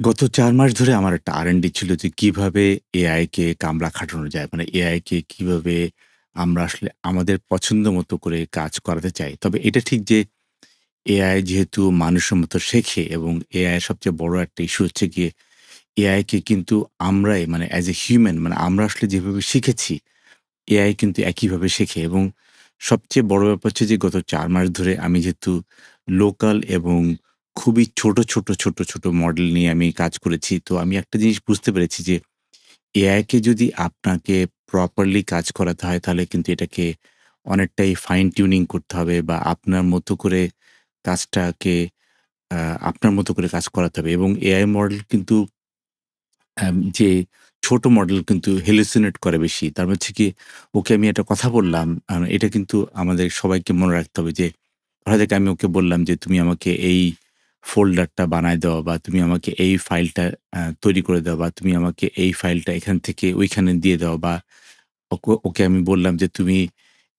গত ৪ মাস ধরে আমার একটা R&D ছিল যে কিভাবে AI কে কামড়া খাটানো যায়। মানে AI কে কিভাবে আমরা আসলে আমাদের পছন্দ মতো করে কাজ করাতে চাই। তবে এটা ঠিক যে AI যেহেতু মানুষের মতো শেখে এবং AI এর সবচেয়ে বড় একটা ইস্যু হচ্ছে গিয়ে AI কে কিন্তু আমরাই মানে অ্যাজ এ হিউম্যান মানে আমরা আসলে যেভাবে শিখেছি AI কিন্তু একইভাবে শেখে এবং সবচেয়ে বড় ব্যাপার হচ্ছে যে গত ৪ মাস ধরে আমি যেহেতু লোকাল এবং খুবই ছোট মডেল নিয়ে আমি কাজ করেছি। তো আমি একটা জিনিস বুঝতে পেরেছি যে AI কে যদি আপনাকে প্রপারলি কাজ করাতে হয় তাহলে কিন্তু এটাকে অনেকটাই ফাইন টিউনিং করতে হবে বা আপনার মতো করে কাজটাকে আ আপনার মতো করে কাজ করাতে হবে এবং AI মডেল কিন্তু যে ছোট মডেল কিন্তু হেলুসিনেট করে বেশি। তার মানে হচ্ছে কি ওকে আমি একটা কথা বললাম, এটা কিন্তু আমাদের সবাইকে মনে রাখতে হবে যে ধরা যাক আমি ওকে বললাম যে, "তুমি আমাকে এই ফোল্ডারটা বানায় দাও বা তুমি আমাকে এই ফাইলটা তৈরি করে দাও বা তুমি আমাকে এই ফাইলটা এখান থেকে ওইখানে দিয়ে দাও" বা ওকে আমি বললাম যে, "তুমি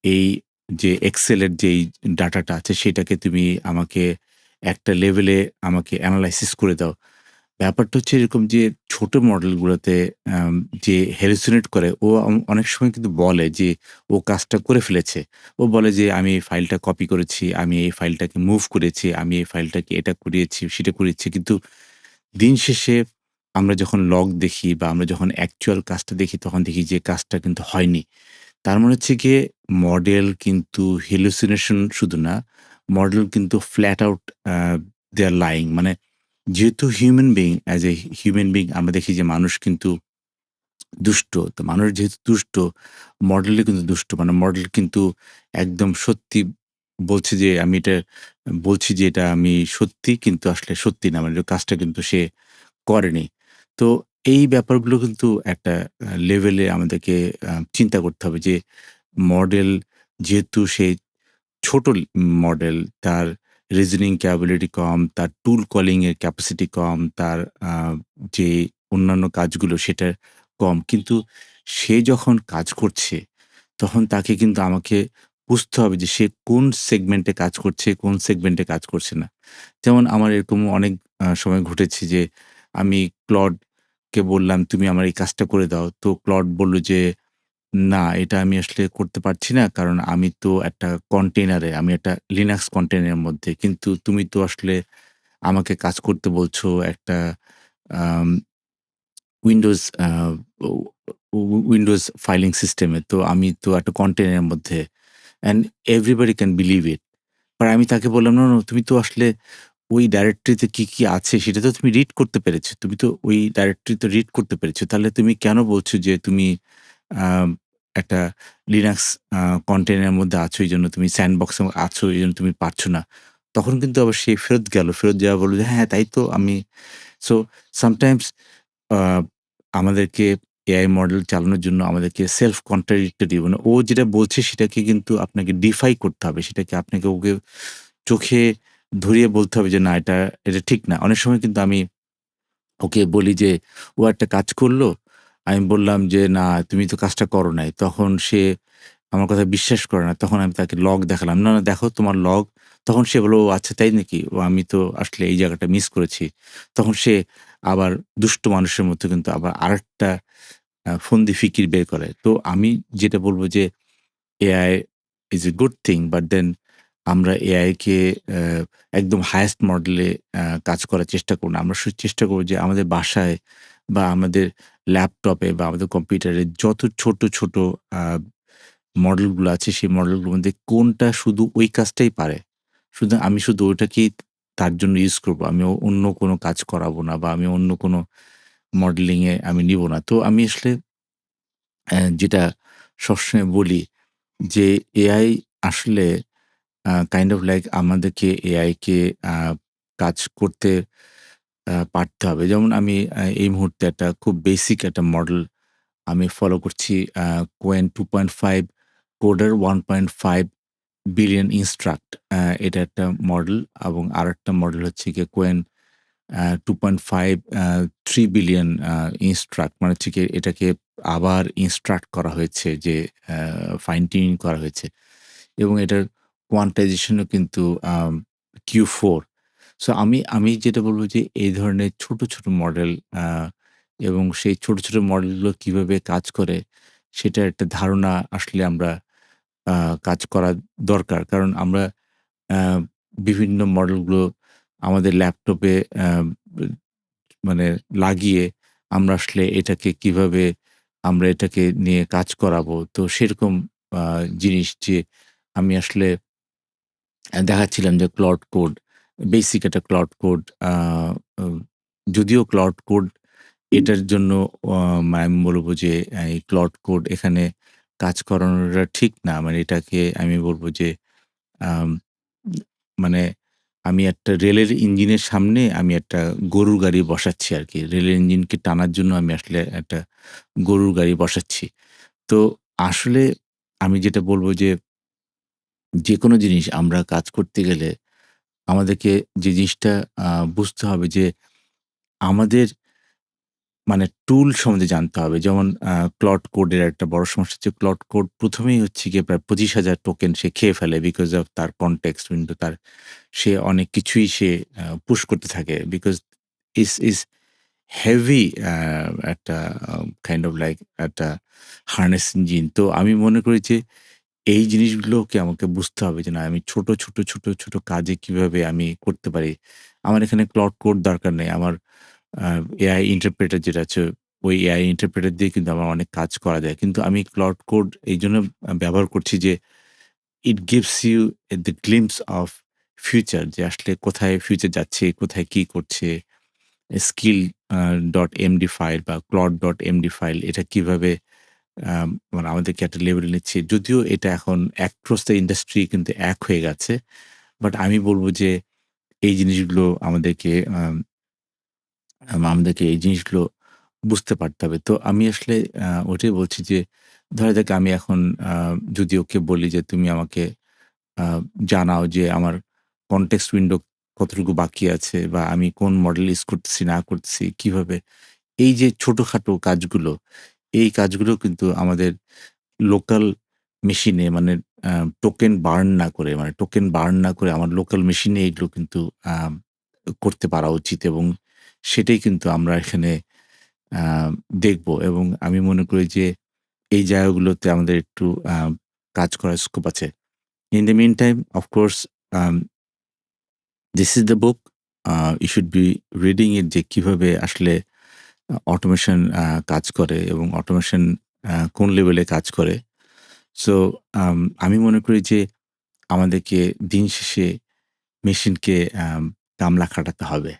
এই যে এক্সেল এর যেই ডাটাটা আছে সেটাকে তুমি আমাকে একটা লেভেলে আমাকে এনালাইসিস করে দাও।" ব্যাপারটা হচ্ছে এরকম যে ছোট মডেলগুলোতে আম যে হ্যালুসিনেট করে ও অনেক সময় কিন্তু বলে যে ও কাজটা করে ফেলেছে। ও বলে যে, "আমি এই ফাইলটা কপি করেছি, আমি এই ফাইলটাকে মুভ করেছি, আমি এই ফাইলটাকে এটা করিয়েছি, সেটা করিয়েছি।" কিন্তু দিন শেষে আমরা যখন লগ দেখি বা আমরা যখন অ্যাকচুয়াল কাজটা দেখি তখন দেখি যে কাজটা কিন্তু হয়নি। তার মানে হচ্ছে গিয়ে মডেল কিন্তু হ্যালুসিনেশন শুধু না, মডেল কিন্তু flat out uh they are lying মানে যেহেতু human being as a human being আমরা দেখি যে মানুষ কিন্তু দুষ্ট। তো মানুষ যেহেতু দুষ্ট, মডেলও কিন্তু দুষ্ট। মানে মডেল কিন্তু একদম সত্যি বলছে যে, "আমি এটা বলছি যে এটা আমি সত্যি, কিন্তু আসলে সত্যি না। মানে কাজটা কিন্তু সে করেনি।" তো এই ব্যাপারগুলো কিন্তু একটা লেভেলে আমাদেরকে চিন্তা করতে হবে যে মডেল যেহেতু সে ছোট মডেল, তার রিজনিং ক্যাপাবিলিটি কম, তার টুল কলিং এর ক্যাপাসিটি কম, তার আ যে অন্যান্য কাজগুলো সেটা কম। কিন্তু সে যখন কাজ করছে, তখন তাকে কিন্তু আমাকে বুঝতে হবে যে সে কোন সেগমেন্টে কাজ করছে, কোন সেগমেন্টে কাজ করছে না। যেমন আমার এরকম অনেক সময় ঘটেছে যে আমি ক্লডকে বললাম, "তুমি আমার এই কাজটা করে দাও।" তো ক্লড বলল যে না, এটা আমি আসলে করতে পারছি না। কারণ আমি তো একটা কন্টেইনারে, আমি একটা লিনাক্স কন্টেইনারের মধ্যে। কিন্তু তুমি তো আসলে আমাকে কাজ করতে বলছো একটা আম উইন্ডোজ ও উইন্ডোজ ফাইলিং সিস্টেমে। তো আমি তো একটা কন্টেইনারের মধ্যে। And everybody can believe it. But আমি তাকে বললাম, "নো, নো, তুমি তো আসলে ওই ডাইরেক্টরিতে কি আছে সেটা তো তুমি রিড করতে পেরেছো। তুমি তো ওই ডাইরেক্টরি তো রিড করতে পেরেছো। তাহলে তুমি কেন বলছো যে তুমি আম একটা লিনাক্স আ কন্টেইনার এর মধ্যে আছো এইজন্য তুমি স্যান্ডবক্স এ আছো এইজন্য তুমি পারছো না।" তখন কিন্তু আবার সে ফেরত গেল। ফেরত যাওয়া বলল যে, "হ্যাঁ, তাই তো আমি।" সো সামটাইমস আ আমাদেরকে এআই মডেল চালানোর জন্য আমাদেরকে সেলফ কন্ট্রাডিক্টরি মানে ও যেটা বলছে সেটাকে কিন্তু আপনাকে ডিফাই করতে হবে। সেটাকে আপনাকে ওকে চোখে ধরিয়ে বলতে হবে যে, "না, এটা ঠিক না।" অনেক সময় কিন্তু আমি ওকে বলি যে, ও একটা কাজ করল। আমি বললাম যে, "না, তুমি তো কাজটা করো নাই।" তখন সে আমার কথা বিশ্বাস করে না। তখন আমি তাকে লগ দেখালাম। "না, না, দেখো তোমার লগ।" তখন সে বলল, "ও আচ্ছা তাই নাকি? ও আমি তো আসলে এই জায়গাটা মিস করেছি।" তখন সে আবার দুষ্ট মানুষের মতো কিন্তু আবার আরেকটা ফন্দি ফিকির বের করে। তো আমি যেটা বলব যে AI is a good thing but then আমরা এআই কে একদম হাইয়েস্ট মডেলে কাজ করার চেষ্টা করব না। আমরা চেষ্টা করব যে আমাদের বাসায় বা আমাদের ল্যাপটপে বা আমাদের কম্পিউটারে যত ছোট আ মডেলগুলো আছে সেই মডেলগুলোর মধ্যে কোনটা শুধু ওই কাজটাই পারে। আমি শুধু ওইটাকেই তার জন্য ইউজ করব। আমি অন্য কোনো কাজ করাবো না বা আমি অন্য কোনো মডেলিং এ আমি নিব না। তো আমি আসলে যেটা সবসময় বলি যে এআই আসলে কাইন্ড অফ লাইক আমাদেরকে এআই কে আ কাজ করতে পারতে হবে। যেমন আমি এই মুহূর্তে একটা খুব বেসিক একটা মডেল আমি ফলো করছি Qwen 2.5 Coder 1.5 বিলিয়ন ইনস্ট্রাক্ট। এটা একটা মডেল এবং আরেকটা মডেল হচ্ছে গিয়ে Qwen 2.5 3 বিলিয়ন ইনস্ট্রাক্ট মানে হচ্ছে গিয়ে এটাকে আবার ইনস্ট্রাক্ট করা হয়েছে যে আ ফাইন টিউনিং করা হয়েছে এবং এটার কোয়ান্টাইজেশন ও কিন্তু Q4 সো আমি যেটা বলব যে এই ধরনের ছোট, ছোট মডেল এবং সেই ছোট, ছোট মডেলগুলো কিভাবে কাজ করে সেটার একটা ধারণা আসলে আমরা আ কাজ করা দরকার। কারণ আমরা আ বিভিন্ন মডেলগুলো আমাদের ল্যাপটপে আ মানে লাগিয়ে আমরা আসলে এটাকে কিভাবে আমরা এটাকে নিয়ে কাজ করাবো। তো সেরকম আ জিনিস যে আমি আসলে দেখাচ্ছিলাম যে ক্লড কোড, বেসিক একটা ক্লড কোড আ ও যদিও ক্লড কোড এটার জন্য অ আমি বলব যে এই ক্লড কোড এখানে কাজ করানোটা ঠিক না। মানে এটাকে আমি বলব যে আম মানে আমি একটা রেলের ইঞ্জিনের সামনে আমি একটা গরুর গাড়ি বসাচ্ছি আরকি। রেলের ইঞ্জিনকে টানার জন্য আমি আসলে একটা গরুর গাড়ি বসাচ্ছি। তো আসলে আমি যেটা বলব যে, যেকোনো জিনিস আমরা কাজ করতে গেলে আমাদেরকে যে জিনিসটা আ বুঝতে হবে যে আমাদের মানে টুল সম্বন্ধে জানতে হবে। যেমন ক্লড কোডের একটা বড় সমস্যা হচ্ছে ক্লড কোড ১ম এই হচ্ছে গিয়ে প্রায় ২৫,০০০ টোকেন সে খেয়ে ফেলে বিকজ অফ তার কনটেক্সট উইন্ডো তার সে অনেক কিছুই সে পুশ করতে থাকে। বিকজ ইস হেভি একটা কাইন্ড অফ লাইক একটা হার্নেস ইঞ্জিন। তো আমি মনে করি যে এই জিনিসগুলোকে আমাকে বুঝতে হবে যে না আমি ছোট, ছোট, ছোট, ছোট কাজে কিভাবে আমি করতে পারি। আমার এখানে ক্লড কোড দরকার নেই। আমার আ এআই ইন্টারপ্রেটার যেটা আছে, ওই এআই ইন্টারপ্রেটার দিয়ে কিন্তু আমার অনেক কাজ করা যায়। কিন্তু আমি ক্লাউড কোড এইজন্য ব্যবহার করছি যে it gives you the glimpse of future যে আসলে কোথায় ফিউচার যাচ্ছে, কোথায় কি করছে। স্কিল ডট এমডি ফাইল বা ক্লড ডট এমডি ফাইল এটা কিভাবে মানে আমাদেরকে একটা লেভেলে নিচ্ছে। যদিও এটা এখন অ্যাক্রস দ্য ইন্ডাস্ট্রি কিন্তু এক হয়ে গেছে। বাট আমি বলব যে এই জিনিসগুলো আমাদেরকে এই জিনিসগুলো বুঝতে পারতে হবে। তো আমি আসলে ওটাই বলছি যে, ধরা যাক আমি এখন আ যদি ওকে বলি যে, "তুমি আমাকে আ জানাও যে আমার কনটেক্সট উইন্ডো কতটুকু বাকি আছে বা আমি কোন মডেল ইউজ করতেছি না করতেছি, কিভাবে?" এই যে ছোটখাটো কাজগুলো, এই কাজগুলো কিন্তু আমাদের লোকাল মেশিনে মানে আ টোকেন বার্ন না করে মানে টোকেন বার্ন না করে আমার লোকাল মেশিনে এগুলো কিন্তু করতে পারা উচিত এবং সেটাই কিন্তু আমরা এখানে আ দেখব এবং আমি মনে করি যে এই জায়গাগুলোতে আমাদের একটু কাজ করার স্কোপ আছে। In the meantime, of course, this is the book. You should be reading it যে কিভাবে আসলে অটোমেশন কাজ করে এবং অটোমেশন কোন লেভেলে কাজ করে। সো আমি মনে করি যে আমাদেরকে দিন শেষে মেশিনকে কামলা খাটাতে হবে।